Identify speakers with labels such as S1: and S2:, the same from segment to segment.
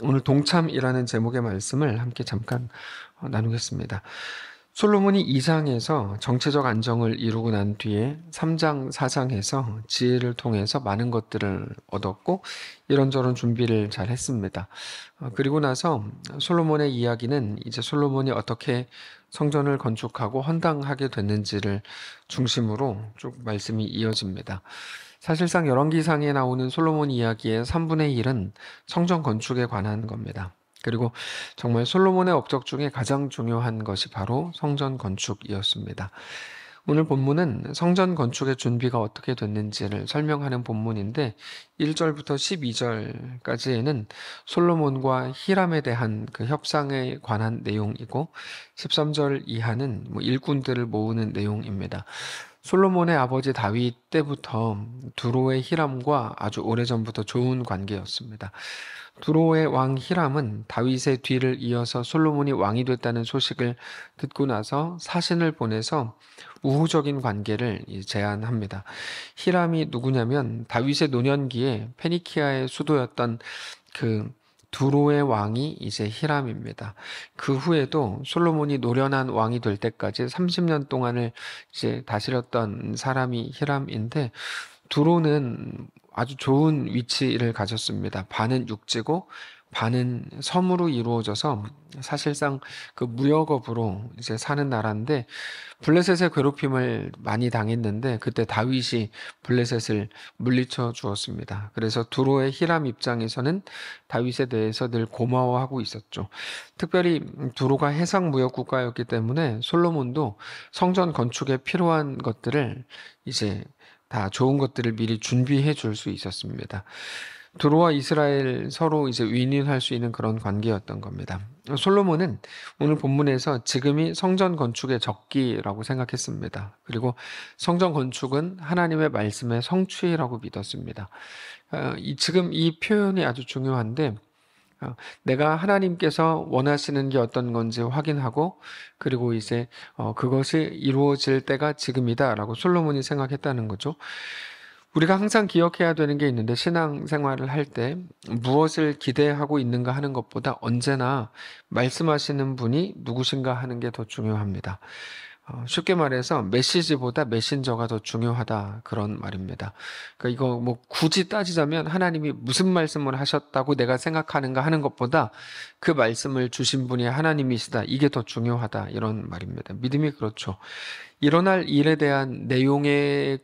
S1: 오늘 동참이라는 제목의 말씀을 함께 잠깐 나누겠습니다. 솔로몬이 2장에서 정체적 안정을 이루고 난 뒤에 3장, 4장에서 지혜를 통해서 많은 것들을 얻었고 이런저런 준비를 잘 했습니다. 그리고 나서 솔로몬의 이야기는 이제 솔로몬이 어떻게 성전을 건축하고 헌당하게 됐는지를 중심으로 쭉 말씀이 이어집니다. 사실상 열왕기상에 나오는 솔로몬 이야기의 3분의 1은 성전 건축에 관한 겁니다. 그리고 정말 솔로몬의 업적 중에 가장 중요한 것이 바로 성전 건축이었습니다. 오늘 본문은 성전 건축의 준비가 어떻게 됐는지를 설명하는 본문인데 1절부터 12절까지에는 솔로몬과 히람에 대한 그 협상에 관한 내용이고 13절 이하는 일꾼들을 모으는 내용입니다. 솔로몬의 아버지 다윗 때부터 두로의 히람과 아주 오래전부터 좋은 관계였습니다. 두로의 왕 히람은 다윗의 뒤를 이어서 솔로몬이 왕이 됐다는 소식을 듣고 나서 사신을 보내서 우호적인 관계를 제안합니다. 히람이 누구냐면 다윗의 노년기에 페니키아의 수도였던 그 두로의 왕이 이제 히람입니다. 그 후에도 솔로몬이 노련한 왕이 될 때까지 30년 동안을 이제 다스렸던 사람이 히람인데 두로는 아주 좋은 위치를 가졌습니다. 반은 육지고 반은 섬으로 이루어져서 사실상 그 무역업으로 이제 사는 나라인데 블레셋의 괴롭힘을 많이 당했는데 그때 다윗이 블레셋을 물리쳐 주었습니다. 그래서 두로의 히람 입장에서는 다윗에 대해서 늘 고마워하고 있었죠. 특별히 두로가 해상 무역 국가였기 때문에 솔로몬도 성전 건축에 필요한 것들을 이제 다 좋은 것들을 미리 준비해 줄 수 있었습니다. 두로와 이스라엘 서로 이제 윈윈할 수 있는 그런 관계였던 겁니다. 솔로몬은 오늘 본문에서 지금이 성전 건축의 적기라고 생각했습니다. 그리고 성전 건축은 하나님의 말씀의 성취라고 믿었습니다. 지금 이 표현이 아주 중요한데 내가 하나님께서 원하시는 게 어떤 건지 확인하고 그리고 이제 그것이 이루어질 때가 지금이다라고 솔로몬이 생각했다는 거죠. 우리가 항상 기억해야 되는 게 있는데 신앙생활을 할 때 무엇을 기대하고 있는가 하는 것보다 언제나 말씀하시는 분이 누구신가 하는 게 더 중요합니다. 쉽게 말해서 메시지보다 메신저가 더 중요하다 그런 말입니다. 그러니까 이거 뭐 굳이 따지자면 하나님이 무슨 말씀을 하셨다고 내가 생각하는가 하는 것보다 그 말씀을 주신 분이 하나님이시다 이게 더 중요하다 이런 말입니다. 믿음이 그렇죠. 일어날 일에 대한 내용에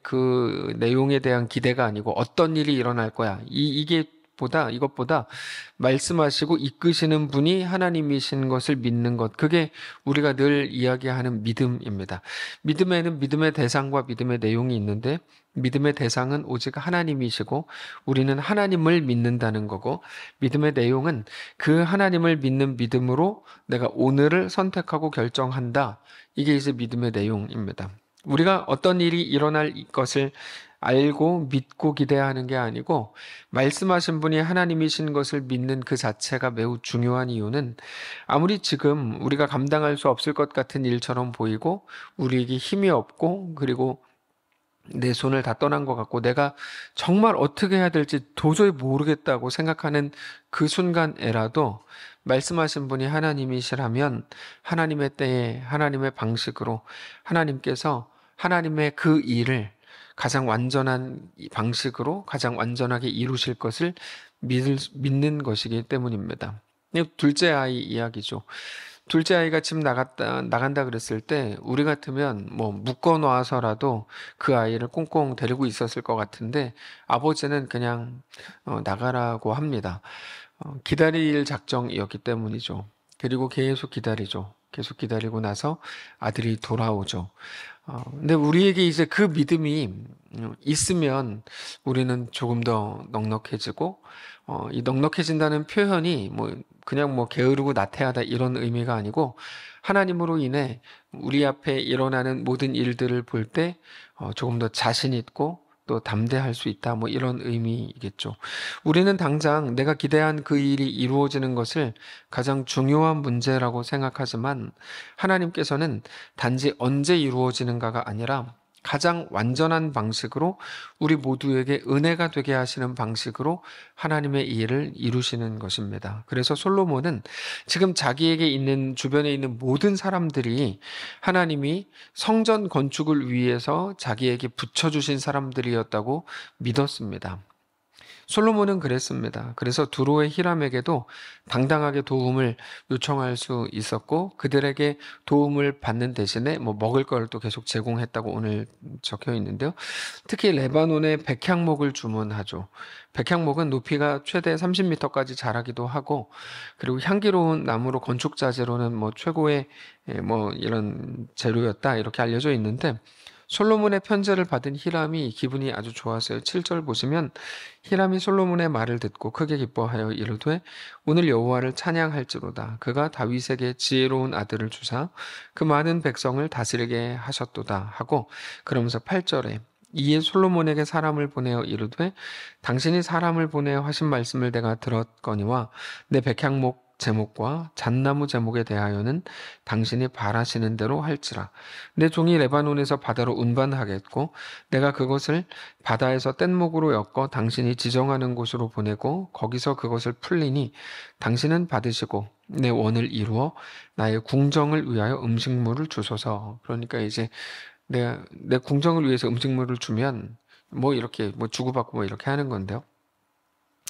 S1: 대한 기대가 아니고 어떤 일이 일어날 거야. 이것보다 말씀하시고 이끄시는 분이 하나님이신 것을 믿는 것. 그게 우리가 늘 이야기하는 믿음입니다. 믿음에는 믿음의 대상과 믿음의 내용이 있는데 믿음의 대상은 오직 하나님이시고 우리는 하나님을 믿는다는 거고 믿음의 내용은 그 하나님을 믿는 믿음으로 내가 오늘을 선택하고 결정한다. 이게 이제 믿음의 내용입니다. 우리가 어떤 일이 일어날 것을 알고 믿고 기대하는 게 아니고 말씀하신 분이 하나님이신 것을 믿는 그 자체가 매우 중요한 이유는 아무리 지금 우리가 감당할 수 없을 것 같은 일처럼 보이고 우리에게 힘이 없고 그리고 내 손을 다 떠난 것 같고 내가 정말 어떻게 해야 될지 도저히 모르겠다고 생각하는 그 순간에라도 말씀하신 분이 하나님이시라면 하나님의 때에 하나님의 방식으로 하나님께서 하나님의 그 일을 가장 완전한 방식으로 가장 완전하게 이루실 것을 믿는 것이기 때문입니다. 둘째 아이 이야기죠. 둘째 아이가 집 나간다 그랬을 때 우리 같으면 뭐 묶어 놔서라도 그 아이를 꽁꽁 데리고 있었을 것 같은데 아버지는 그냥 나가라고 합니다. 기다릴 작정이었기 때문이죠. 그리고 계속 기다리죠. 계속 기다리고 나서 아들이 돌아오죠. 근데 우리에게 이제 그 믿음이 있으면 우리는 조금 더 넉넉해지고, 이 넉넉해진다는 표현이 그냥 게으르고 나태하다 이런 의미가 아니고, 하나님으로 인해 우리 앞에 일어나는 모든 일들을 볼 때, 조금 더 자신 있고, 또 담대할 수 있다. 이런 의미이겠죠. 우리는 당장 내가 기대한 그 일이 이루어지는 것을 가장 중요한 문제라고 생각하지만 하나님께서는 단지 언제 이루어지는가가 아니라 가장 완전한 방식으로 우리 모두에게 은혜가 되게 하시는 방식으로 하나님의 이 일을 이루시는 것입니다. 그래서 솔로몬은 지금 자기에게 있는 주변에 있는 모든 사람들이 하나님이 성전 건축을 위해서 자기에게 붙여주신 사람들이었다고 믿었습니다. 솔로몬은 그랬습니다. 그래서 두로의 히람에게도 당당하게 도움을 요청할 수 있었고 그들에게 도움을 받는 대신에 뭐 먹을 걸 또 계속 제공했다고 오늘 적혀 있는데요. 특히 레바논의 백향목을 주문하죠. 백향목은 높이가 최대 30m까지 자라기도 하고 그리고 향기로운 나무로 건축 자재로는 뭐 최고의 뭐 이런 재료였다 이렇게 알려져 있는데 솔로몬의 편지를 받은 히람이 기분이 아주 좋았어요. 7절 보시면 히람이 솔로몬의 말을 듣고 크게 기뻐하여 이르되 오늘 여호와를 찬양할지로다. 그가 다윗에게 지혜로운 아들을 주사 그 많은 백성을 다스리게 하셨도다 하고 그러면서 8절에 이에 솔로몬에게 사람을 보내어 이르되 당신이 사람을 보내어 하신 말씀을 내가 들었거니와 내 백향목 제목과 잣나무 제목에 대하여는 당신이 바라시는 대로 할지라. 내 종이 레바논에서 바다로 운반하겠고 내가 그것을 바다에서 뗏목으로 엮어 당신이 지정하는 곳으로 보내고 거기서 그것을 풀리니 당신은 받으시고 내 원을 이루어 나의 궁정을 위하여 음식물을 주소서. 그러니까 이제 내 궁정을 위해서 음식물을 주면 뭐 이렇게 뭐 주고받고 뭐 이렇게 하는 건데요.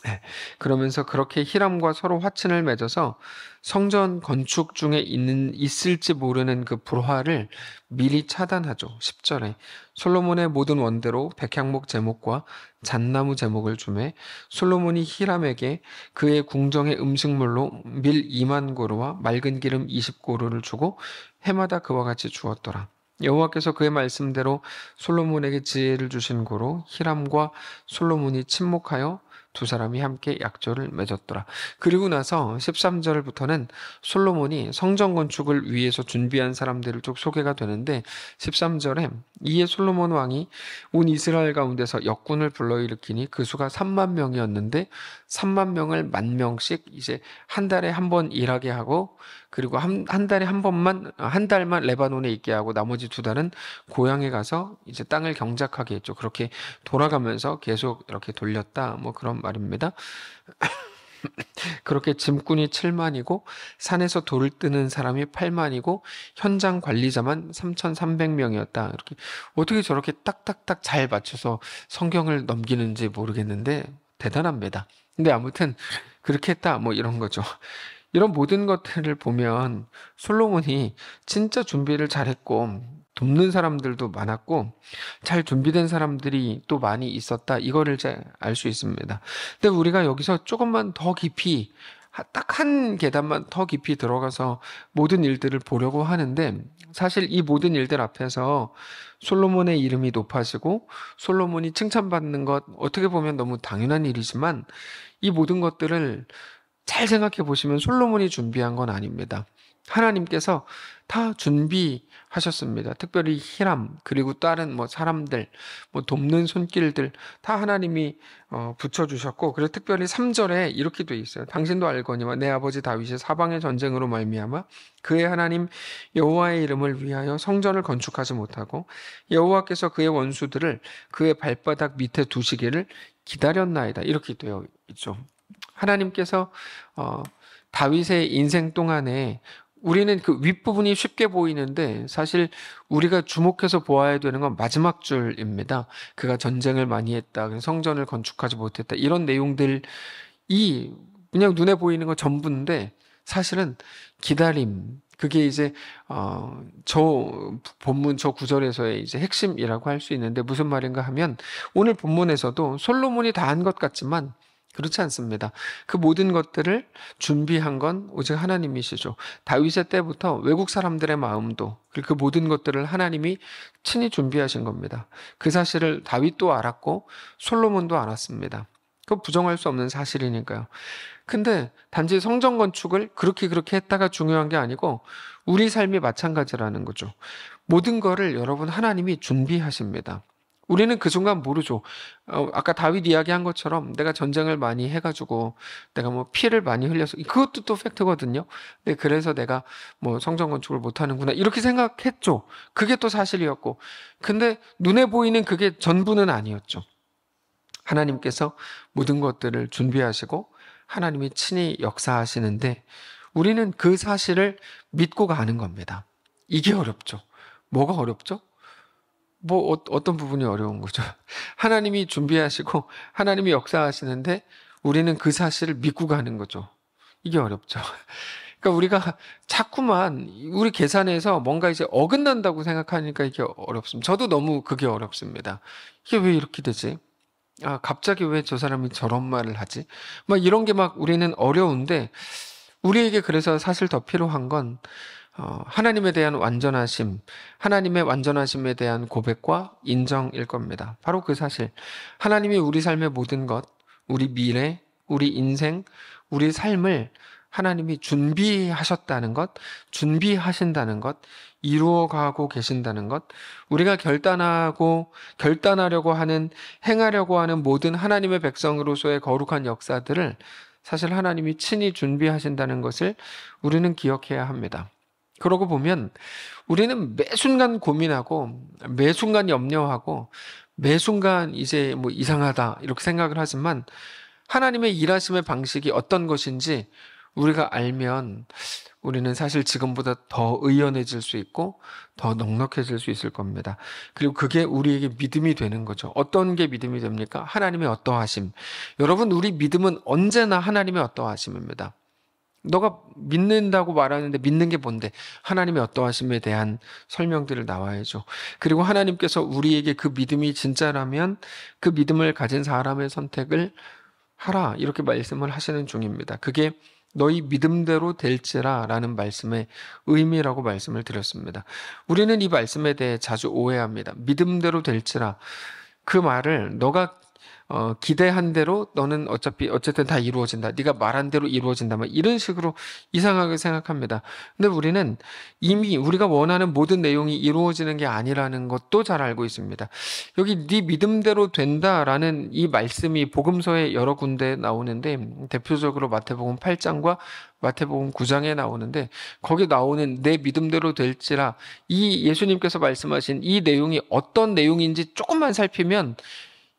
S1: 네. 그러면서 그렇게 히람과 서로 화친을 맺어서 성전 건축 중에 있을지 모르는 그 불화를 미리 차단하죠. 10절에 솔로몬의 모든 원대로 백향목 제목과 잣나무 제목을 주매 솔로몬이 히람에게 그의 궁정의 음식물로 밀 2만 고루와 맑은 기름 20고루를 주고 해마다 그와 같이 주었더라. 여호와께서 그의 말씀대로 솔로몬에게 지혜를 주신 고로 히람과 솔로몬이 친목하여 두 사람이 함께 약조를 맺었더라. 그리고 나서 13절부터는 솔로몬이 성전 건축을 위해서 준비한 사람들을 쭉 소개가 되는데 13절에 이에 솔로몬 왕이 온 이스라엘 가운데서 역군을 불러일으키니 그 수가 3만 명이었는데 3만 명을 1,000명씩 이제 한 달에 한 번 일하게 하고 그리고 한 달에 한 달만 레바논에 있게 하고 나머지 2달은 고향에 가서 이제 땅을 경작하게 했죠. 그렇게 돌아가면서 계속 이렇게 돌렸다. 뭐 그런 말입니다. 그렇게 짐꾼이 7만이고 산에서 돌을 뜨는 사람이 8만이고 현장 관리자만 3,300명이었다. 이렇게 어떻게 저렇게 딱딱딱 잘 맞춰서 성경을 넘기는지 모르겠는데 대단합니다. 근데 아무튼 그렇게 했다. 뭐 이런 거죠. 이런 모든 것들을 보면 솔로몬이 진짜 준비를 잘했고 돕는 사람들도 많았고 잘 준비된 사람들이 또 많이 있었다. 이거를 알 수 있습니다. 근데 우리가 여기서 조금만 더 깊이 딱 한 계단만 더 깊이 들어가서 모든 일들을 보려고 하는데 사실 이 모든 일들 앞에서 솔로몬의 이름이 높아지고 솔로몬이 칭찬받는 것 어떻게 보면 너무 당연한 일이지만 이 모든 것들을 잘 생각해 보시면 솔로몬이 준비한 건 아닙니다. 하나님께서 다 준비하셨습니다. 특별히 히람 그리고 다른 뭐 사람들 뭐 돕는 손길들 다 하나님이 붙여주셨고 그래서 특별히 3절에 이렇게 돼 있어요. 당신도 알거니와 내 아버지 다윗이 사방의 전쟁으로 말미암아 그의 하나님 여호와의 이름을 위하여 성전을 건축하지 못하고 여호와께서 그의 원수들을 그의 발바닥 밑에 두시기를 기다렸나이다. 이렇게 되어 있죠. 하나님께서 다윗의 인생 동안에 우리는 그 윗부분이 쉽게 보이는데 사실 우리가 주목해서 보아야 되는 건 마지막 줄입니다. 그가 전쟁을 많이 했다. 성전을 건축하지 못했다. 이런 내용들이 그냥 눈에 보이는 거 전부인데 사실은 기다림. 그게 이제 저 본문 저 구절에서의 이제 핵심이라고 할 수 있는데 무슨 말인가 하면 오늘 본문에서도 솔로몬이 다 한 것 같지만 그렇지 않습니다. 그 모든 것들을 준비한 건 오직 하나님이시죠. 다윗의 때부터 외국 사람들의 마음도 그리고 그 모든 것들을 하나님이 친히 준비하신 겁니다. 그 사실을 다윗도 알았고 솔로몬도 알았습니다. 그건 부정할 수 없는 사실이니까요. 근데 단지 성전 건축을 그렇게 했다가 중요한 게 아니고 우리 삶이 마찬가지라는 거죠. 모든 거를 여러분 하나님이 준비하십니다. 우리는 그 순간 모르죠. 아까 다윗 이야기한 것처럼 내가 전쟁을 많이 해가지고 내가 뭐 피를 많이 흘려서 그것도 또 팩트거든요. 네, 그래서 내가 뭐 성전 건축을 못하는구나 이렇게 생각했죠. 그게 또 사실이었고, 근데 눈에 보이는 그게 전부는 아니었죠. 하나님께서 모든 것들을 준비하시고 하나님이 친히 역사하시는데 우리는 그 사실을 믿고 가는 겁니다. 이게 어렵죠. 뭐가 어렵죠? 뭐 어떤 부분이 어려운 거죠? 하나님이 준비하시고 하나님이 역사하시는데 우리는 그 사실을 믿고 가는 거죠. 이게 어렵죠. 그러니까 우리가 자꾸만 우리 계산에서 뭔가 이제 어긋난다고 생각하니까 이게 어렵습니다. 저도 너무 그게 어렵습니다. 이게 왜 이렇게 되지? 아, 갑자기 왜 저 사람이 저런 말을 하지? 막 이런 게 막 우리는 어려운데 우리에게 그래서 사실 더 필요한 건 하나님에 대한 완전하심, 하나님의 완전하심에 대한 고백과 인정일 겁니다. 바로 그 사실. 하나님이 우리 삶의 모든 것, 우리 미래, 우리 인생, 우리 삶을 하나님이 준비하셨다는 것, 준비하신다는 것, 이루어가고 계신다는 것, 우리가 결단하려고 하는, 행하려고 하는 모든 하나님의 백성으로서의 거룩한 역사들을 사실 하나님이 친히 준비하신다는 것을 우리는 기억해야 합니다. 그러고 보면 우리는 매 순간 고민하고 매 순간 염려하고 매 순간 이제 뭐 이상하다 이렇게 생각을 하지만 하나님의 일하심의 방식이 어떤 것인지 우리가 알면 우리는 사실 지금보다 더 의연해질 수 있고 더 넉넉해질 수 있을 겁니다. 그리고 그게 우리에게 믿음이 되는 거죠. 어떤 게 믿음이 됩니까? 하나님의 어떠하심. 여러분, 우리 믿음은 언제나 하나님의 어떠하심입니다. 너가 믿는다고 말하는데 믿는 게 뭔데? 하나님의 어떠하심에 대한 설명들을 나와야죠. 그리고 하나님께서 우리에게 그 믿음이 진짜라면 그 믿음을 가진 사람의 선택을 하라. 이렇게 말씀을 하시는 중입니다. 그게 너희 믿음대로 될지라 라는 말씀의 의미라고 말씀을 드렸습니다. 우리는 이 말씀에 대해 자주 오해합니다. 믿음대로 될지라. 그 말을 너가 기대한 대로 너는 어쨌든 다 이루어진다. 네가 말한 대로 이루어진다. 막 이런 식으로 이상하게 생각합니다. 근데 우리는 이미 우리가 원하는 모든 내용이 이루어지는 게 아니라는 것도 잘 알고 있습니다. 여기 네 믿음대로 된다라는 이 말씀이 복음서에 여러 군데 나오는데 대표적으로 마태복음 8장과 마태복음 9장에 나오는데 거기 나오는 내 믿음대로 될지라 이 예수님께서 말씀하신 이 내용이 어떤 내용인지 조금만 살피면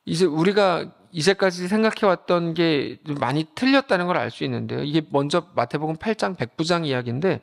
S1: 이제 우리가 이제까지 생각해왔던 게 많이 틀렸다는 걸 알 수 있는데요. 이게 먼저 마태복음 8장 백부장 이야기인데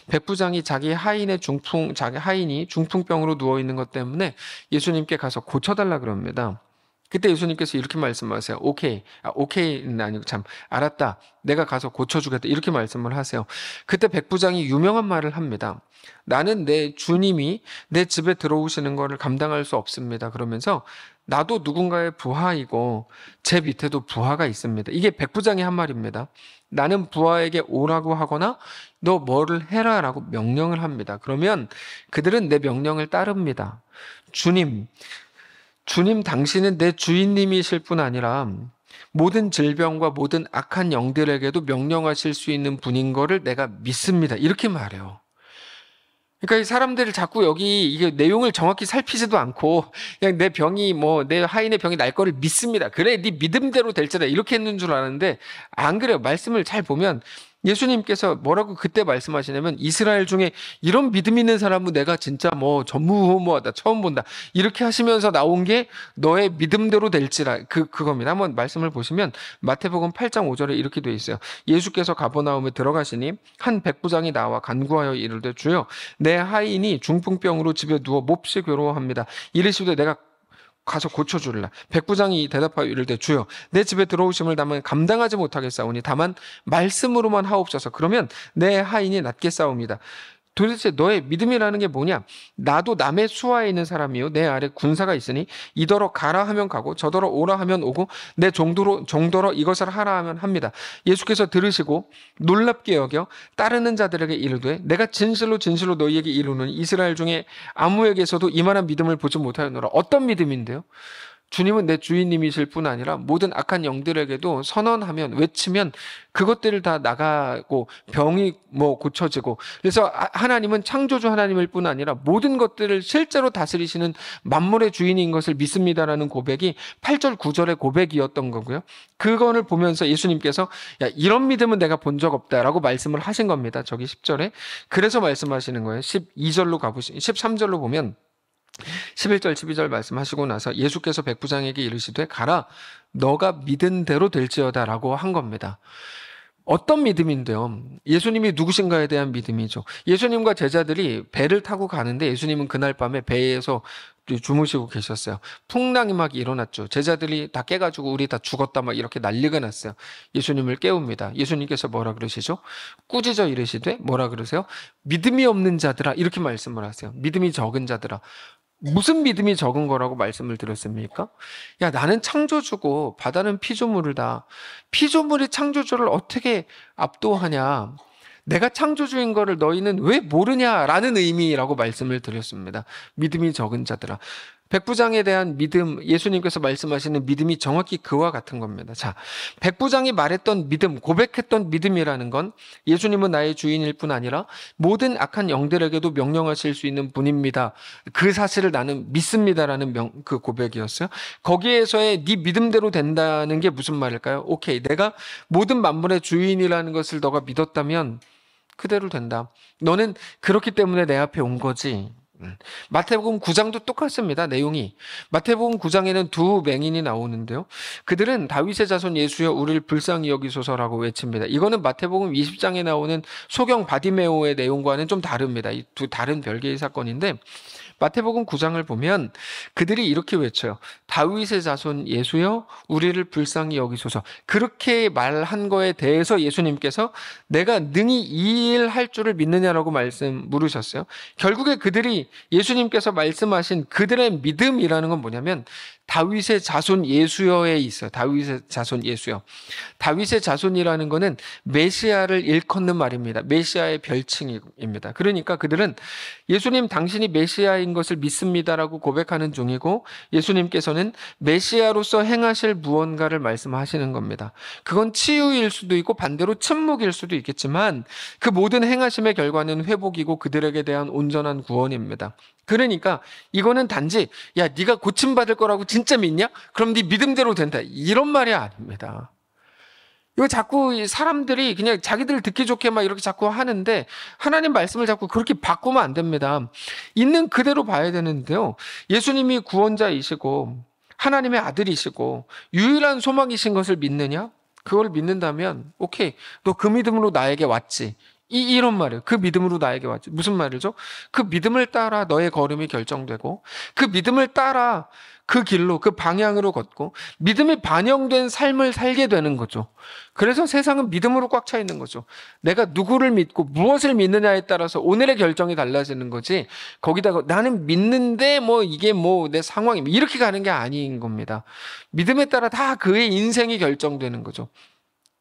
S1: 백부장이 자기 하인이 중풍병으로 누워있는 것 때문에 예수님께 가서 고쳐달라 그럽니다. 그때 예수님께서 이렇게 말씀하세요. 오케이는 아니고 참 알았다. 내가 가서 고쳐주겠다. 이렇게 말씀을 하세요. 그때 백부장이 유명한 말을 합니다. 나는 내 주님이 내 집에 들어오시는 것을 감당할 수 없습니다. 그러면서 나도 누군가의 부하이고 제 밑에도 부하가 있습니다. 이게 백부장이 한 말입니다. 나는 부하에게 오라고 하거나 너 뭐를 해라라고 명령을 합니다. 그러면 그들은 내 명령을 따릅니다. 주님 당신은 내 주인님이실 뿐 아니라 모든 질병과 모든 악한 영들에게도 명령하실 수 있는 분인 거를 내가 믿습니다. 이렇게 말해요. 그러니까 이 사람들을 자꾸 여기 이게 내용을 정확히 살피지도 않고 그냥 내 하인의 병이 날 거를 믿습니다. 그래, 네 믿음대로 될지라 이렇게 했는 줄 아는데 안 그래요. 말씀을 잘 보면 예수님께서 뭐라고 그때 말씀하시냐면 이스라엘 중에 이런 믿음 있는 사람은 내가 진짜 뭐 전무후무하다 처음 본다 이렇게 하시면서 나온 게 너의 믿음대로 될지라 그겁니다. 한번 말씀을 보시면 마태복음 8장 5절에 이렇게 돼 있어요. 예수께서 가버나움에 들어가시니 한 백부장이 나와 간구하여 이르되 주여 내 하인이 중풍병으로 집에 누워 몹시 괴로워합니다. 이르시되 내가 가서 고쳐줄라. 백부장이 대답하여 이르되 주여 내 집에 들어오심을 다만 감당하지 못하겠사오니 다만 말씀으로만 하옵소서. 그러면 내 하인이 낫겠사옵니다. 도대체 너의 믿음이라는 게 뭐냐? 나도 남의 수하에 있는 사람이요 내 아래 군사가 있으니 이더러 가라 하면 가고 저더러 오라 하면 오고 내 종더러 이것을 하라 하면 합니다. 예수께서 들으시고 놀랍게 여겨 따르는 자들에게 이르되 내가 진실로 너희에게 이르노니 이스라엘 중에 아무에게서도 이만한 믿음을 보지 못하였노라. 어떤 믿음인데요? 주님은 내 주인님이실 뿐 아니라 모든 악한 영들에게도 선언하면, 외치면 그것들을 다 나가고 병이 고쳐지고, 그래서 하나님은 창조주 하나님일 뿐 아니라 모든 것들을 실제로 다스리시는 만물의 주인인 것을 믿습니다라는 고백이 8절 9절의 고백이었던 거고요. 그거를 보면서 예수님께서 야, 이런 믿음은 내가 본 적 없다라고 말씀을 하신 겁니다. 저기 10절에. 그래서 말씀하시는 거예요. 12절로 가보시 13절로 보면 11절 12절 말씀하시고 나서 예수께서 백부장에게 이르시되 가라, 너가 믿은 대로 될지어다 라고 한 겁니다. 어떤 믿음인데요? 예수님이 누구신가에 대한 믿음이죠. 예수님과 제자들이 배를 타고 가는데 예수님은 그날 밤에 배에서 주무시고 계셨어요. 풍랑이 막 일어났죠. 제자들이 다 깨가지고 우리 다 죽었다 막 이렇게 난리가 났어요. 예수님을 깨웁니다. 예수님께서 뭐라 그러시죠? 꾸짖어 이르시되 뭐라 그러세요? 믿음이 없는 자들아, 이렇게 말씀을 하세요. 믿음이 적은 자들아. 무슨 믿음이 적은 거라고 말씀을 드렸습니까? 야, 나는 창조주고 바다는 피조물이다. 피조물이 창조주를 어떻게 압도하냐? 내가 창조주인 거를 너희는 왜 모르냐라는 의미라고 말씀을 드렸습니다. 믿음이 적은 자들아. 백부장에 대한 믿음, 예수님께서 말씀하시는 믿음이 정확히 그와 같은 겁니다. 자, 백부장이 말했던 믿음, 고백했던 믿음이라는 건 예수님은 나의 주인일 뿐 아니라 모든 악한 영들에게도 명령하실 수 있는 분입니다. 그 사실을 나는 믿습니다라는 그 고백이었어요. 거기에서의 네 믿음대로 된다는 게 무슨 말일까요? 오케이, 내가 모든 만물의 주인이라는 것을 너가 믿었다면 그대로 된다. 너는 그렇기 때문에 내 앞에 온 거지. 마태복음 9장도 똑같습니다. 내용이. 마태복음 9장에는 두 맹인이 나오는데요. 그들은 다윗의 자손 예수여 우리를 불쌍히 여기소서라고 외칩니다. 이거는 마태복음 20장에 나오는 소경 바디메오의 내용과는 좀 다릅니다. 이 두 다른 별개의 사건인데 마태복음 9장을 보면 그들이 이렇게 외쳐요. 다윗의 자손 예수여 우리를 불쌍히 여기소서. 그렇게 말한 거에 대해서 예수님께서 내가 능히 이 일 할 줄을 믿느냐라고 물으셨어요. 결국에 그들이 예수님께서 말씀하신 그들의 믿음이라는 건 뭐냐면 다윗의 자손 예수여에 있어요. 다윗의 자손 예수여. 다윗의 자손이라는 거는 메시아를 일컫는 말입니다. 메시아의 별칭입니다. 그러니까 그들은 예수님 당신이 메시아인 것을 믿습니다라고 고백하는 중이고 예수님께서는 메시아로서 행하실 무언가를 말씀하시는 겁니다. 그건 치유일 수도 있고 반대로 침묵일 수도 있겠지만 그 모든 행하심의 결과는 회복이고 그들에게 대한 온전한 구원입니다. 그러니까 이거는 단지 야, 네가 고침받을 거라고 진짜 믿냐? 그럼 네 믿음대로 된다. 이런 말이 아닙니다. 이거 자꾸 사람들이 그냥 자기들 듣기 좋게 막 이렇게 자꾸 하는데 하나님 말씀을 자꾸 그렇게 바꾸면 안 됩니다. 있는 그대로 봐야 되는데요. 예수님이 구원자이시고 하나님의 아들이시고 유일한 소망이신 것을 믿느냐? 그걸 믿는다면 오케이, 너 그 믿음으로 나에게 왔지. 이런 말이에요. 그 믿음으로 나에게 왔지. 무슨 말이죠? 그 믿음을 따라 너의 걸음이 결정되고 그 믿음을 따라 그 길로 그 방향으로 걷고 믿음이 반영된 삶을 살게 되는 거죠. 그래서 세상은 믿음으로 꽉 차 있는 거죠. 내가 누구를 믿고 무엇을 믿느냐에 따라서 오늘의 결정이 달라지는 거지 거기다가 나는 믿는데 이게 내 상황이 이렇게 가는 게 아닌 겁니다. 믿음에 따라 다 그의 인생이 결정되는 거죠.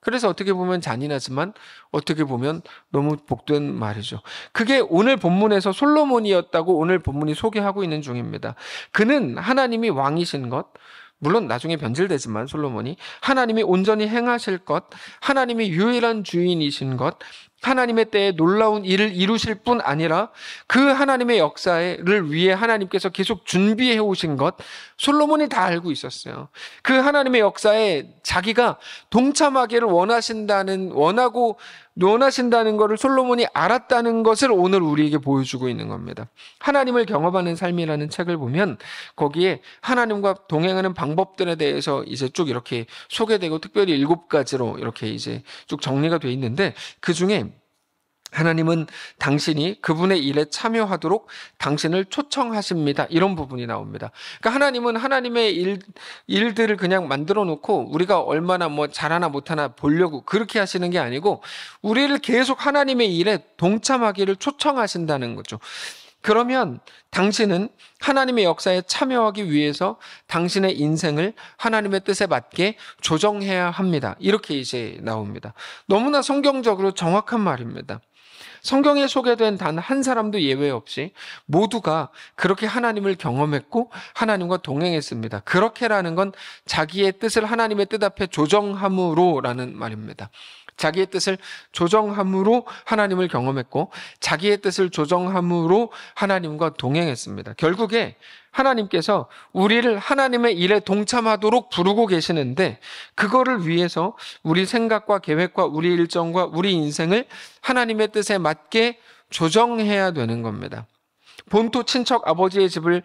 S1: 그래서 어떻게 보면 잔인하지만 어떻게 보면 너무 복된 말이죠. 그게 오늘 본문에서 솔로몬이었다고 오늘 본문이 소개하고 있는 중입니다. 그는 하나님이 왕이신 것, 물론 나중에 변질되지만 솔로몬이 하나님이 온전히 행하실 것, 하나님이 유일한 주인이신 것, 하나님의 때에 놀라운 일을 이루실 뿐 아니라 그 하나님의 역사를 위해 하나님께서 계속 준비해 오신 것, 솔로몬이 다 알고 있었어요. 그 하나님의 역사에 자기가 동참하기를 원하신다는 것을 솔로몬이 알았다는 것을 오늘 우리에게 보여주고 있는 겁니다. 하나님을 경험하는 삶이라는 책을 보면 거기에 하나님과 동행하는 방법들에 대해서 이제 쭉 이렇게 소개되고 특별히 7가지로 이렇게 이제 쭉 정리가 돼 있는데 그 중에 하나님은 당신이 그분의 일에 참여하도록 당신을 초청하십니다. 이런 부분이 나옵니다. 그러니까 하나님은 하나님의 일들을 그냥 만들어 놓고 우리가 얼마나 잘하나 못하나 보려고 그렇게 하시는 게 아니고 우리를 계속 하나님의 일에 동참하기를 초청하신다는 거죠. 그러면 당신은 하나님의 역사에 참여하기 위해서 당신의 인생을 하나님의 뜻에 맞게 조정해야 합니다. 이렇게 이제 나옵니다. 너무나 성경적으로 정확한 말입니다. 성경에 소개된 단 한 사람도 예외 없이 모두가 그렇게 하나님을 경험했고 하나님과 동행했습니다. 그렇게라는 건 자기의 뜻을 하나님의 뜻 앞에 조정함으로라는 말입니다. 자기의 뜻을 조정함으로 하나님을 경험했고 자기의 뜻을 조정함으로 하나님과 동행했습니다. 결국에 하나님께서 우리를 하나님의 일에 동참하도록 부르고 계시는데 그거를 위해서 우리 생각과 계획과 우리 일정과 우리 인생을 하나님의 뜻에 맞게 조정해야 되는 겁니다. 본토 친척 아버지의 집을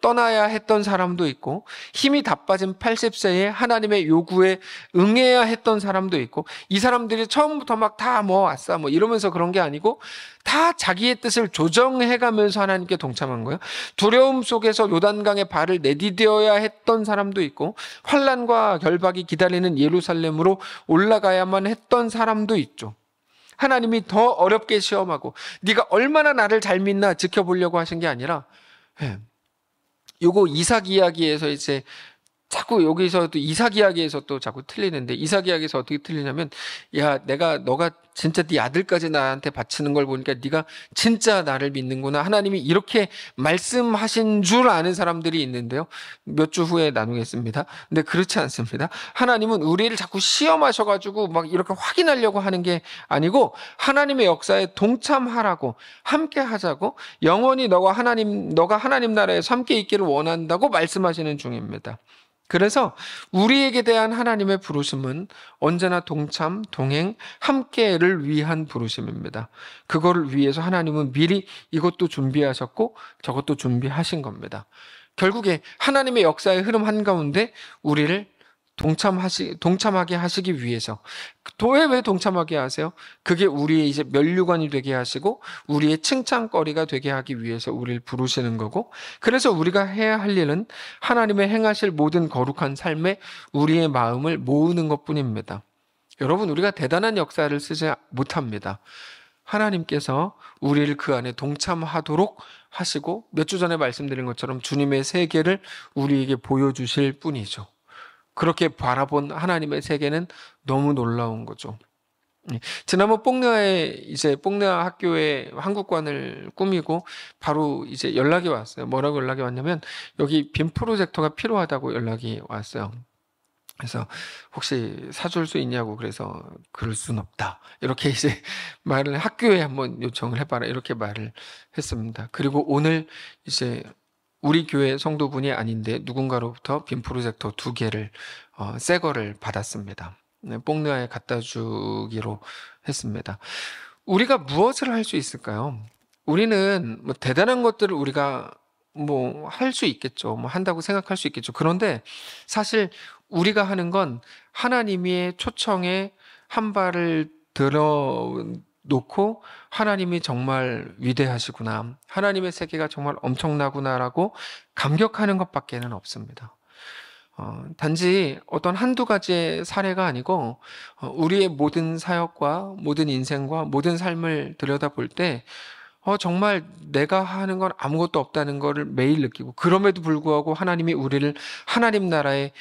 S1: 떠나야 했던 사람도 있고 힘이 다 빠진 80세에 하나님의 요구에 응해야 했던 사람도 있고 이 사람들이 처음부터 막 다 왔어 이러면서 그런 게 아니고 다 자기의 뜻을 조정해가면서 하나님께 동참한 거예요. 두려움 속에서 요단강에 발을 내디뎌야 했던 사람도 있고 환난과 결박이 기다리는 예루살렘으로 올라가야만 했던 사람도 있죠. 하나님이 더 어렵게 시험하고 네가 얼마나 나를 잘 믿나 지켜보려고 하신 게 아니라 요거 이삭 이야기에서 이제 자꾸 여기서 또 이삭 이야기에서 또 자꾸 틀리는데 이삭 이야기에서 어떻게 틀리냐면 야 너가 진짜 네 아들까지 나한테 바치는 걸 보니까 네가 진짜 나를 믿는구나. 하나님이 이렇게 말씀하신 줄 아는 사람들이 있는데요. 몇 주 후에 나누겠습니다. 근데 그렇지 않습니다. 하나님은 우리를 자꾸 시험하셔가지고 막 이렇게 확인하려고 하는 게 아니고 하나님의 역사에 동참하라고 함께 하자고 영원히 너가 하나님 나라에서 함께 있기를 원한다고 말씀하시는 중입니다. 그래서 우리에게 대한 하나님의 부르심은 언제나 동참, 동행, 함께를 위한 부르심입니다. 그거를 위해서 하나님은 미리 이것도 준비하셨고 저것도 준비하신 겁니다. 결국에 하나님의 역사의 흐름 한가운데 우리를 동참하게 하시기 위해서 왜 동참하게 하세요? 그게 우리의 이제 면류관이 되게 하시고 우리의 칭찬거리가 되게 하기 위해서 우리를 부르시는 거고 그래서 우리가 해야 할 일은 하나님의 행하실 모든 거룩한 삶에 우리의 마음을 모으는 것뿐입니다. 여러분 우리가 대단한 역사를 쓰지 못합니다. 하나님께서 우리를 그 안에 동참하도록 하시고 몇 주 전에 말씀드린 것처럼 주님의 세계를 우리에게 보여주실 뿐이죠. 그렇게 바라본 하나님의 세계는 너무 놀라운 거죠. 지난번 뽕느아 학교에 한국관을 꾸미고 바로 이제 연락이 왔어요. 뭐라고 연락이 왔냐면 여기 빔 프로젝터가 필요하다고 연락이 왔어요. 그래서 혹시 사줄 수 있냐고 그래서 그럴 순 없다. 이렇게 이제 말을 학교에 한번 요청을 해봐라. 이렇게 말을 했습니다. 그리고 오늘 이제 우리 교회 성도분이 아닌데 누군가로부터 빔 프로젝터 2개를 새 거를 받았습니다. 뽕느아에 갖다 주기로 했습니다. 우리가 무엇을 할 수 있을까요? 우리는 뭐 대단한 것들을 우리가 뭐 할 수 있겠죠. 뭐 한다고 생각할 수 있겠죠. 그런데 사실 우리가 하는 건 하나님의 초청에 한 발을 들어 놓고 하나님이 정말 위대하시구나. 하나님의 세계가 정말 엄청나구나라고 감격하는 것밖에는 없습니다. 단지 어떤 한두 가지의 사례가 아니고 우리의 모든 사역과 모든 인생과 모든 삶을 들여다볼 때 정말 내가 하는 건 아무것도 없다는 것을 매일 느끼고 그럼에도 불구하고 하나님이 우리를 하나님 나라에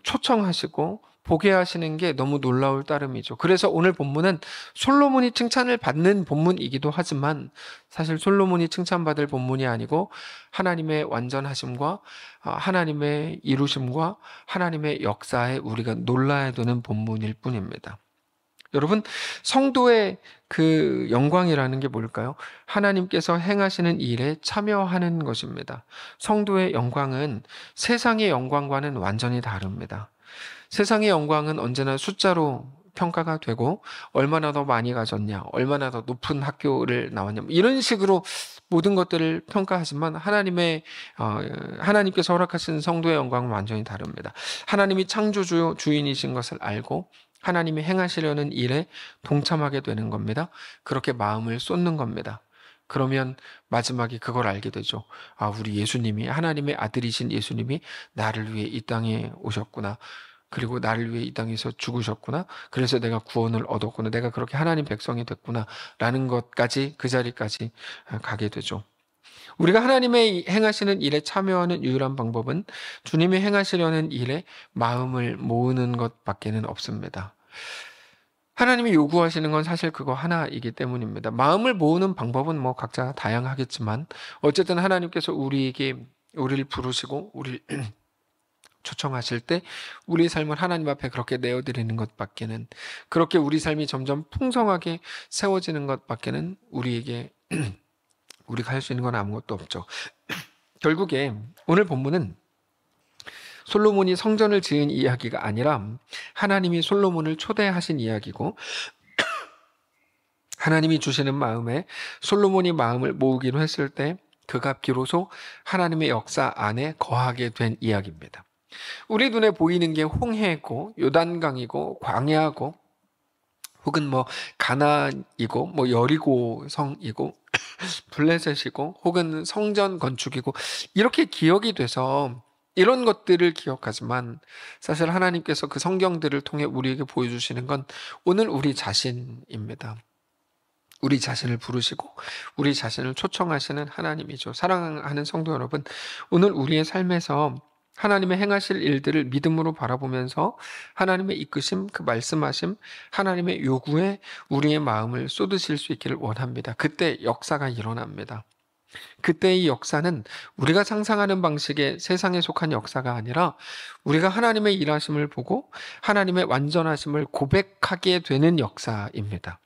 S1: 초청하시고 보게 하시는 게 너무 놀라울 따름이죠. 그래서 오늘 본문은 솔로몬이 칭찬을 받는 본문이기도 하지만 사실 솔로몬이 칭찬받을 본문이 아니고 하나님의 완전하심과 하나님의 이루심과 하나님의 역사에 우리가 놀라야 되는 본문일 뿐입니다. 여러분, 성도의 그 영광이라는 게 뭘까요? 하나님께서 행하시는 일에 참여하는 것입니다. 성도의 영광은 세상의 영광과는 완전히 다릅니다. 세상의 영광은 언제나 숫자로 평가가 되고 얼마나 더 많이 가졌냐, 얼마나 더 높은 학교를 나왔냐 이런 식으로 모든 것들을 평가하지만 하나님께서 허락하신 성도의 영광은 완전히 다릅니다. 하나님이 창조주 주인이신 것을 알고 하나님이 행하시려는 일에 동참하게 되는 겁니다. 그렇게 마음을 쏟는 겁니다. 그러면 마지막에 그걸 알게 되죠. 우리 예수님이 하나님의 아들이신 예수님이 나를 위해 이 땅에 오셨구나. 그리고 나를 위해 이 땅에서 죽으셨구나. 그래서 내가 구원을 얻었구나. 내가 그렇게 하나님 백성이 됐구나. 라는 것까지 그 자리까지 가게 되죠. 우리가 하나님의 행하시는 일에 참여하는 유일한 방법은 주님이 행하시려는 일에 마음을 모으는 것밖에는 없습니다. 하나님이 요구하시는 건 사실 그거 하나이기 때문입니다. 마음을 모으는 방법은 뭐 각자 다양하겠지만 어쨌든 하나님께서 우리를 부르시고 우리를 초청하실 때 우리 삶을 하나님 앞에 그렇게 내어드리는 것밖에는, 그렇게 우리 삶이 점점 풍성하게 세워지는 것밖에는 우리가 할 수 있는 건 아무것도 없죠. 결국에 오늘 본문은 솔로몬이 성전을 지은 이야기가 아니라 하나님이 솔로몬을 초대하신 이야기고, 하나님이 주시는 마음에 솔로몬이 마음을 모으기로 했을 때 그가 비로소 하나님의 역사 안에 거하게 된 이야기입니다. 우리 눈에 보이는 게 홍해고 요단강이고 광야고 혹은 뭐 가나안이고 뭐 여리고 성이고 블레셋이고 혹은 성전 건축이고 이렇게 기억이 돼서 이런 것들을 기억하지만, 사실 하나님께서 그 성경들을 통해 우리에게 보여주시는 건 오늘 우리 자신입니다. 우리 자신을 부르시고 우리 자신을 초청하시는 하나님이죠. 사랑하는 성도 여러분, 오늘 우리의 삶에서 하나님의 행하실 일들을 믿음으로 바라보면서 하나님의 이끄심, 그 말씀하심, 하나님의 요구에 우리의 마음을 쏟으실 수 있기를 원합니다. 그때 역사가 일어납니다. 그때의 역사는 우리가 상상하는 방식의 세상에 속한 역사가 아니라 우리가 하나님의 일하심을 보고 하나님의 완전하심을 고백하게 되는 역사입니다.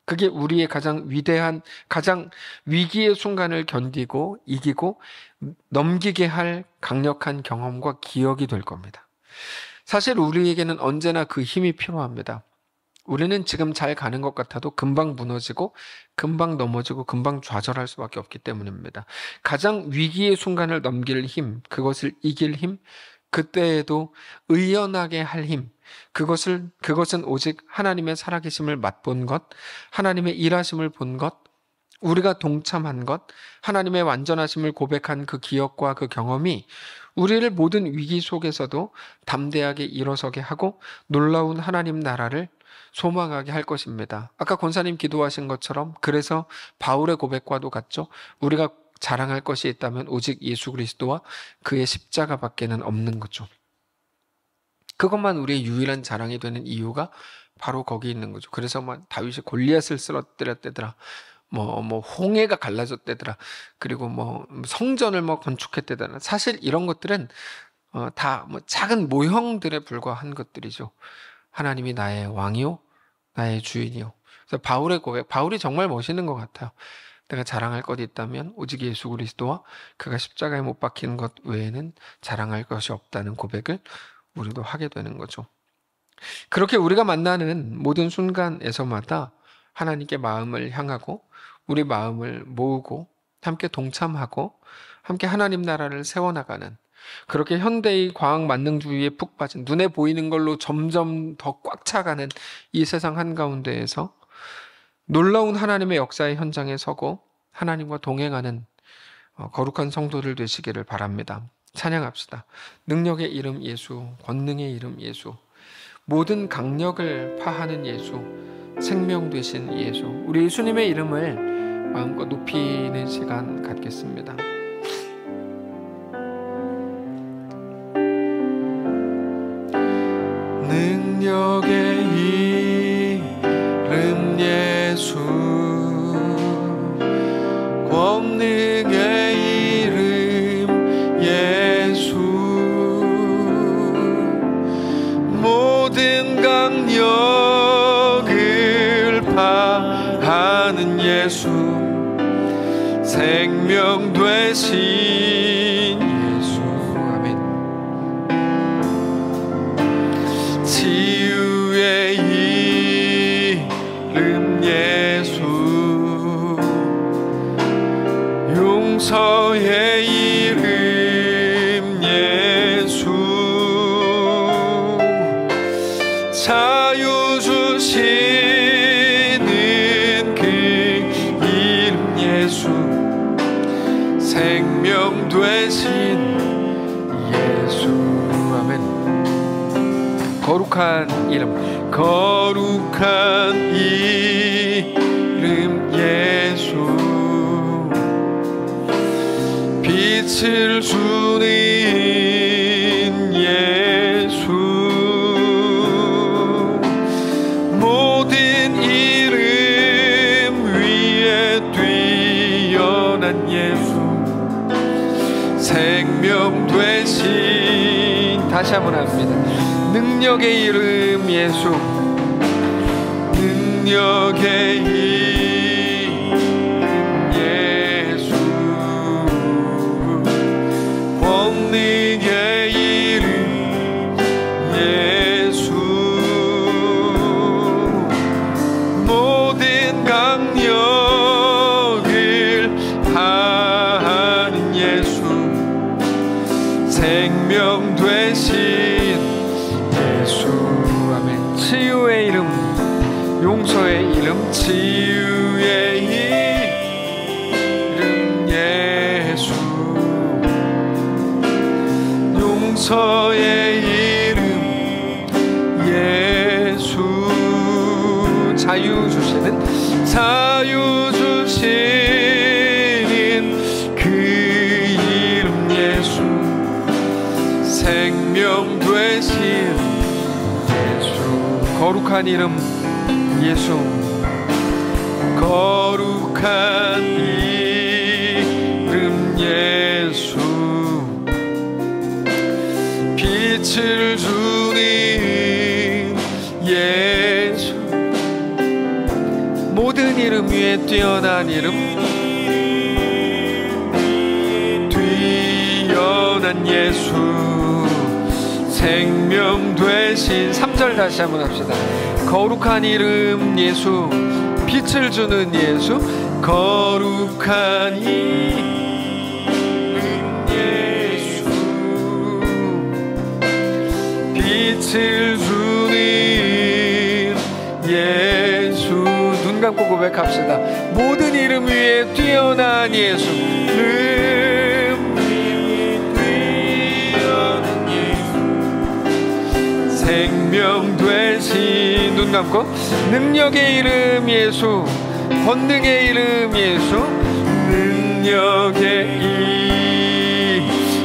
S1: 그게 우리의 가장 위대한, 가장 위기의 순간을 견디고 이기고 넘기게 할 강력한 경험과 기억이 될 겁니다. 사실 우리에게는 언제나 그 힘이 필요합니다. 우리는 지금 잘 가는 것 같아도 금방 무너지고 금방 넘어지고 금방 좌절할 수밖에 없기 때문입니다. 가장 위기의 순간을 넘길 힘, 그것을 이길 힘, 그때에도 의연하게 할 힘, 그것은 오직 하나님의 살아계심을 맛본 것, 하나님의 일하심을 본 것, 우리가 동참한 것, 하나님의 완전하심을 고백한 그 기억과 그 경험이 우리를 모든 위기 속에서도 담대하게 일어서게 하고 놀라운 하나님 나라를 소망하게 할 것입니다. 아까 권사님 기도하신 것처럼 그래서 바울의 고백과도 같죠. 우리가 자랑할 것이 있다면 오직 예수 그리스도와 그의 십자가밖에는 없는 거죠. 그것만 우리의 유일한 자랑이 되는 이유가 바로 거기 있는 거죠. 그래서 다윗이 골리앗을 쓰러뜨렸대더라. 홍해가 갈라졌대더라. 그리고 성전을 건축했대더라. 사실 이런 것들은 다 작은 모형들에 불과한 것들이죠. 하나님이 나의 왕이요, 나의 주인이요. 그래서 바울의 고백, 바울이 정말 멋있는 것 같아요. 내가 자랑할 것이 있다면 오직 예수 그리스도와 그가 십자가에 못 박힌 것 외에는 자랑할 것이 없다는 고백을 우리도 하게 되는 거죠. 그렇게 우리가 만나는 모든 순간에서마다 하나님께 마음을 향하고 우리 마음을 모으고 함께 동참하고 함께 하나님 나라를 세워나가는, 그렇게 현대의 과학 만능주의에 푹 빠진 눈에 보이는 걸로 점점 더 꽉 차가는 이 세상 한가운데에서 놀라운 하나님의 역사의 현장에 서고 하나님과 동행하는 거룩한 성도들 되시기를 바랍니다. 찬양합시다. 능력의 이름 예수, 권능의 이름 예수, 모든 강력을 파하는 예수, 생명 되신 예수, 우리 예수님의 이름을 마음껏 높이는 시간 갖겠습니다. 능력의 이름 예수, 권능의 이름 예수, 모든 강력을 파하는 예수, 생명 되신 예수. 아멘. 치유의 이름 예수, 용서의 이름 예수, 자유 주시는 그 이름 예수, 생명 되신 예수. 아멘. 거룩한 이름, 거룩한 이름 예수, 빛을 주는 예수, 모든 다시 한번 합니다. 능력의 이름 예수, 능력의 이름 예수, 권능의 이름 예수, 모든 강력을 파하는 예수, 생명 되신 예수. 아멘. 치유의 이름, 용서의 이름, 치유의 이름 예수, 용서의 이름 예수, 자유 주시는, 자유 주시는 그 이름 예수, 생명 되신 예수, 거룩한 이름 예수, 거룩한 이름 예수, 빛을 주는 예수, 모든 이름 위에 뛰어난 이름, 뛰어난 예수, 생명 되신. 3절 다시 한번 합시다. 거룩한 이름 예수, 빛을 주는 예수, 거룩한 이름 예수, 빛을 주는 예수. 눈 감고 고백합시다. 모든 이름 위에 뛰어난 예수, 생명 되신. 눈 감고. 능력의 이름 예수, 권능의 이름 예수, 능력의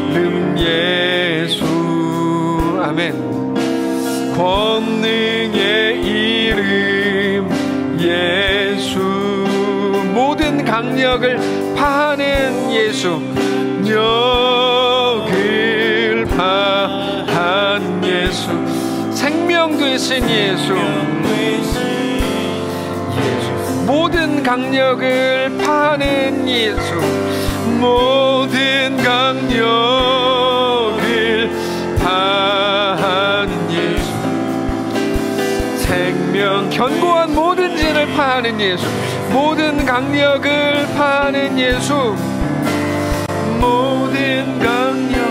S1: 이름 예수. 아멘. 권능의 이름 예수, 모든 강력을 파하는 예수, 역을 파하는 예수, 생명 되신 예수, 모든 강력을 파는 예수, 모든 강력을 파는 예수, 생명 견고한 모든 진을 파는 예수, 모든 강력을 파는 예수, 모든 강력을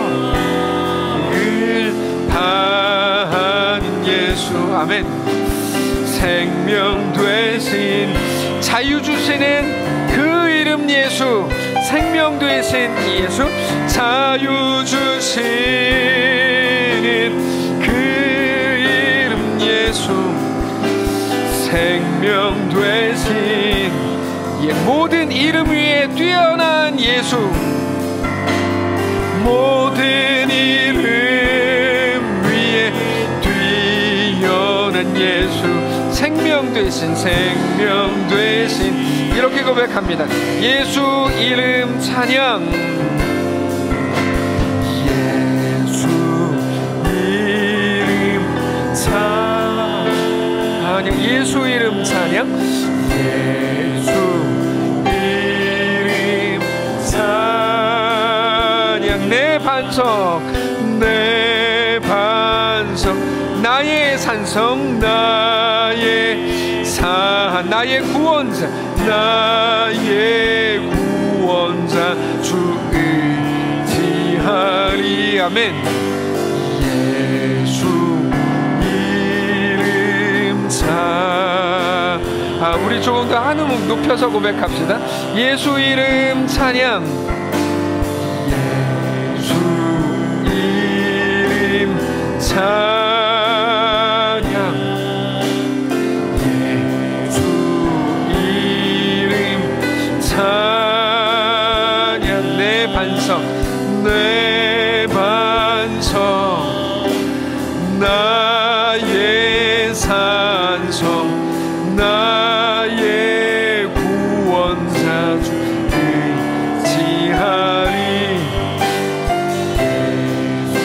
S1: 파는 예수. 아멘. 생명 되신, 자유 주시는 그 이름 예수, 생명 되신 예수, 자유 주시는 그 이름 예수, 생명 되신 모든 이름 위에 뛰어난 예수, 모든 이름 위에 뛰어난 예수, 생명 되신, 생명 되신. 이렇게 고백합니다. 예수 이름 찬양, 예수 이름 찬양, 예수 이름 찬양, 예수 이름 찬양. 내 반석, 내 반석, 나의 산성, 나의 구원자, 나의 구원자, 주 의지하리. 아멘. 예수 이름 찬양. 우리 조금 더 한 음악 높여서 고백합시다. 예수 이름 찬양, 예수 이름 찬양, 찬양. 내 반석, 내 반석, 나의 산성, 나의 구원자, 주 의지하리. 예수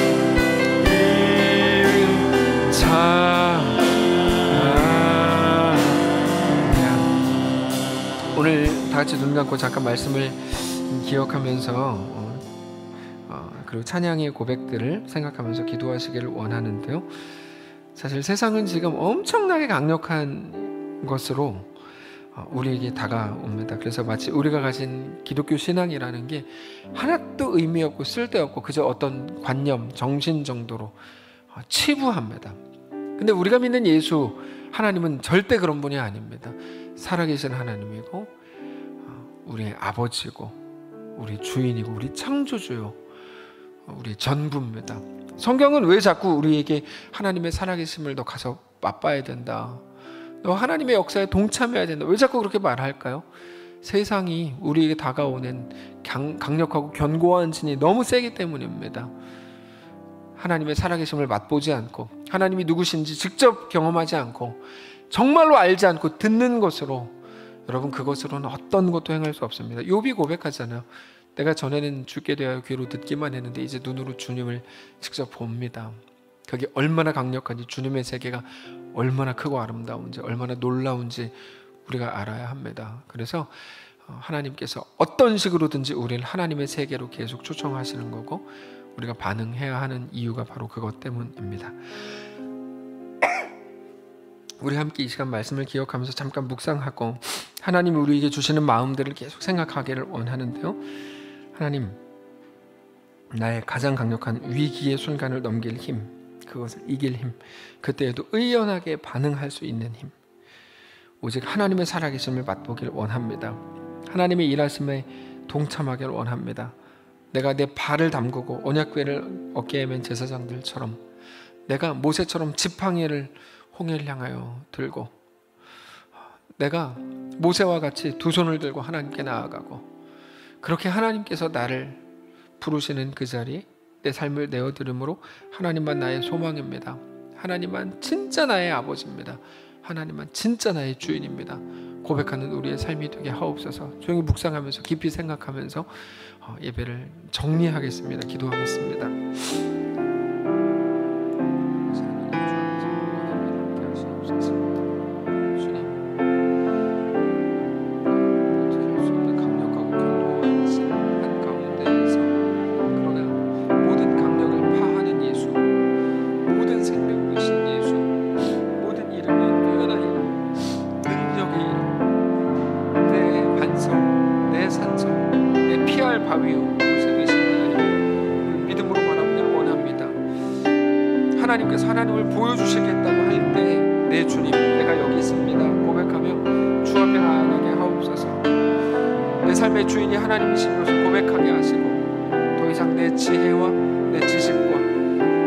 S1: 오늘 다 같이 눈 감고 잠깐 말씀을 기억하면서 그리고 찬양의 고백들을 생각하면서 기도하시기를 원하는데요. 사실 세상은 지금 엄청나게 강력한 것으로 우리에게 다가옵니다. 그래서 마치 우리가 가진 기독교 신앙이라는 게 하나도 의미 없고 쓸데없고 그저 어떤 관념, 정신 정도로 치부합니다. 근데 우리가 믿는 예수 하나님은 절대 그런 분이 아닙니다. 살아계신 하나님이고 우리의 아버지고 우리 주인이고 우리 창조주요 우리 전부입니다. 성경은 왜 자꾸 우리에게 하나님의 살아계심을 너 가서 맛봐야 된다, 너 하나님의 역사에 동참해야 된다, 왜 자꾸 그렇게 말할까요? 세상이 우리에게 다가오는 강력하고 견고한 진이 너무 세기 때문입니다. 하나님의 살아계심을 맛보지 않고 하나님이 누구신지 직접 경험하지 않고 정말로 알지 않고 듣는 것으로, 여러분 그것으로는 어떤 것도 행할 수 없습니다. 욥이 고백하잖아요. 내가 전에는 주께 대하여 귀로 듣기만 했는데 이제 눈으로 주님을 직접 봅니다. 그게 얼마나 강력한지, 주님의 세계가 얼마나 크고 아름다운지, 얼마나 놀라운지 우리가 알아야 합니다. 그래서 하나님께서 어떤 식으로든지 우리를 하나님의 세계로 계속 초청하시는 거고 우리가 반응해야 하는 이유가 바로 그것 때문입니다. 우리 함께 이 시간 말씀을 기억하면서 잠깐 묵상하고 하나님이 우리에게 주시는 마음들을 계속 생각하기를 원하는데요. 하나님, 나의 가장 강력한 위기의 순간을 넘길 힘, 그것을 이길 힘, 그때에도 의연하게 반응할 수 있는 힘, 오직 하나님의 살아계심을 맛보길 원합니다. 하나님의 일하심에 동참하길 원합니다. 내가 내 발을 담그고 언약궤를 어깨에 맨 제사장들처럼, 내가 모세처럼 지팡이를 홍해를 향하여 들고, 내가 모세와 같이 두 손을 들고 하나님께 나아가고, 그렇게 하나님께서 나를 부르시는 그 자리에 내 삶을 내어드림으로 하나님만 나의 소망입니다. 하나님만 진짜 나의 아버지입니다. 하나님만 진짜 나의 주인입니다. 고백하는 우리의 삶이 되게 하옵소서. 조용히 묵상하면서 깊이 생각하면서 예배를 정리하겠습니다. 기도하겠습니다. 하나님께서 하나님을 보여주시겠다고 할 때 내 주님, 내가 여기 있습니다 고백하며 주 앞에 나아가게 하옵소서. 내 삶의 주인이 하나님이신 것을 고백하게 하시고 더 이상 내 지혜와 내 지식과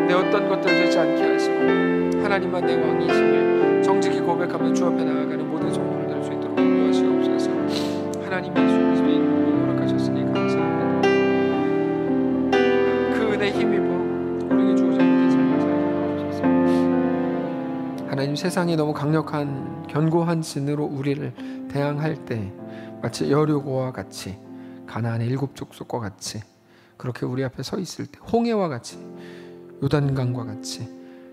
S1: 내 어떤 것들 되지 않게 하시고 하나님만 내 왕이심을 정직히 고백하며 주 앞에 나아가는 모든 성도를 될 수 있도록 인도하시옵소서. 하나님 예수 그리스도의 이름으로 허락하셨으니 감사합니다. 그 은혜 힘입어 우리에게 주어져 있는 삶을 살게 하옵소서. 하나님, 세상이 너무 강력한 견고한 진으로 우리를 대항할 때 마치 여리고와 같이, 가나안의 7 족속과 같이 그렇게 우리 앞에 서 있을 때, 홍해와 같이, 요단강과 같이,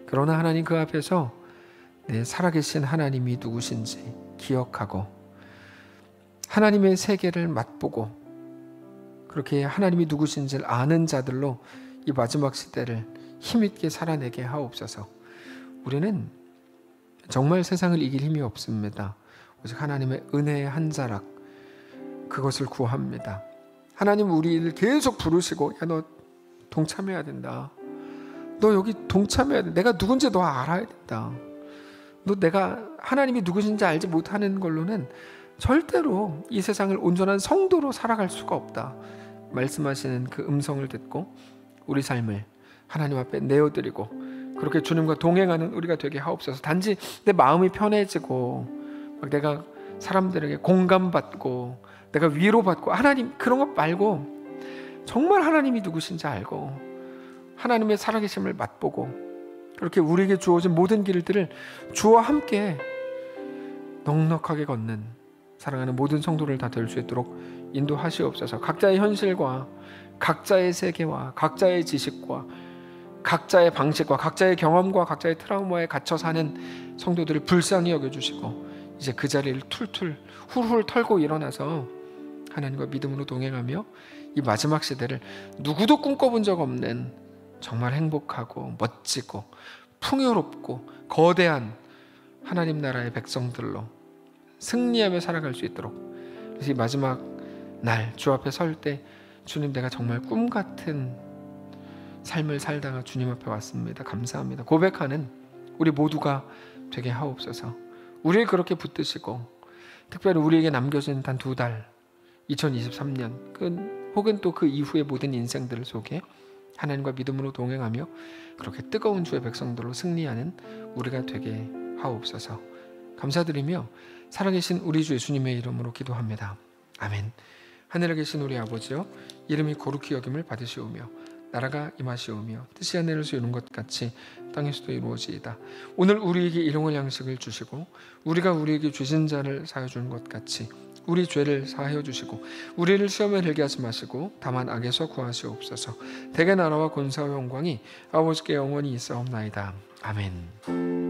S1: 그러나 하나님 그 앞에서 내 살아계신 하나님이 누구신지 기억하고 하나님의 세계를 맛보고 그렇게 하나님이 누구신지를 아는 자들로 이 마지막 시대를 힘있게 살아내게 하옵소서. 우리는 정말 세상을 이길 힘이 없습니다. 오직 하나님의 은혜의 한 자락, 그것을 구합니다. 하나님 우리를 계속 부르시고, 야, 너 동참해야 된다. 너 여기 동참해야 돼. 내가 누군지 너 알아야 된다. 너 내가 하나님이 누구신지 알지 못하는 걸로는 절대로 이 세상을 온전한 성도로 살아갈 수가 없다. 말씀하시는 그 음성을 듣고 우리 삶을 하나님 앞에 내어드리고 그렇게 주님과 동행하는 우리가 되게 하옵소서. 단지 내 마음이 편해지고 막 내가 사람들에게 공감받고 내가 위로받고, 하나님 그런 것 말고 정말 하나님이 누구신지 알고 하나님의 살아계심을 맛보고 그렇게 우리에게 주어진 모든 길들을 주와 함께 넉넉하게 걷는 사랑하는 모든 성도를 다 될 수 있도록 인도하시옵소서. 각자의 현실과 각자의 세계와 각자의 지식과 각자의 방식과 각자의 경험과 각자의 트라우마에 갇혀 사는 성도들을 불쌍히 여겨주시고 이제 그 자리를 툴툴 훌훌 털고 일어나서 하나님과 믿음으로 동행하며 이 마지막 시대를 누구도 꿈꿔본 적 없는 정말 행복하고 멋지고 풍요롭고 거대한 하나님 나라의 백성들로 승리하며 살아갈 수 있도록, 그래서 이 마지막 날 주 앞에 설 때 주님, 내가 정말 꿈 같은 삶을 살다가 주님 앞에 왔습니다. 감사합니다. 고백하는 우리 모두가 되게 하옵소서. 우리를 그렇게 붙드시고 특별히 우리에게 남겨진 단 2달 2023년 혹은 또 그 이후의 모든 인생들 속에 하나님과 믿음으로 동행하며 그렇게 뜨거운 주의 백성들로 승리하는 우리가 되게 하옵소서. 감사드리며 살아계신 우리 주 예수님의 이름으로 기도합니다. 아멘. 하늘에 계신 우리 아버지여, 이름이 거룩히 여김을 받으시오며 나라가 임하시오며 뜻이 하늘에서 이룬 것 같이 땅에서도 이루어지이다. 오늘 우리에게 일용할 양식을 주시고 우리가 우리에게 죄진 자를 사하여 주는 것 같이 우리 죄를 사하여 주시고 우리를 시험에 들게 하지 마시고 다만 악에서 구하시옵소서. 대개 나라와 권세와 영광이 아버지께 영원히 있사옵나이다. 아멘.